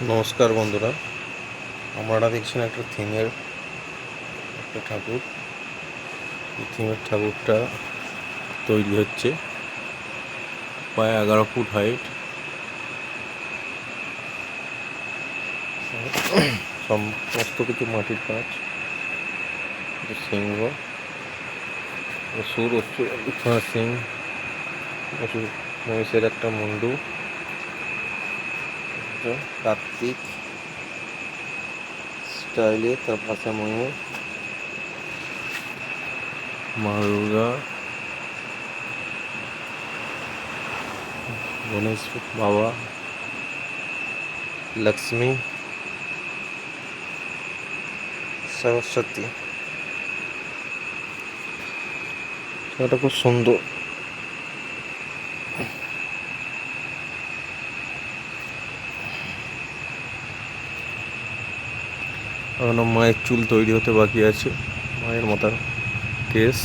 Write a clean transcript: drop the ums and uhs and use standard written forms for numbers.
নমস্কার বন্ধুরা, আপনারা দেখছেন একটা থিমের একটা ঠাকুর। এই থিমের ঠাকুরটা তৈরি হচ্ছে, প্রায় 11 ফুট হাইট। সমস্ত কিছু মাটির কাজ। সিংহ, অসুর, সিং, অসুর মহিষের একটা মুন্ডু, কার্তিক স্টাইলে, তার পাশে ময়ূর, মা দুর্গা, গণেশ বাবা, লক্ষ্মী, সরস্বতী। এটা খুব সুন্দর। এখনো মায়ের চুল তৈরি হতে বাকি আছে, মায়ের মাথার কেস।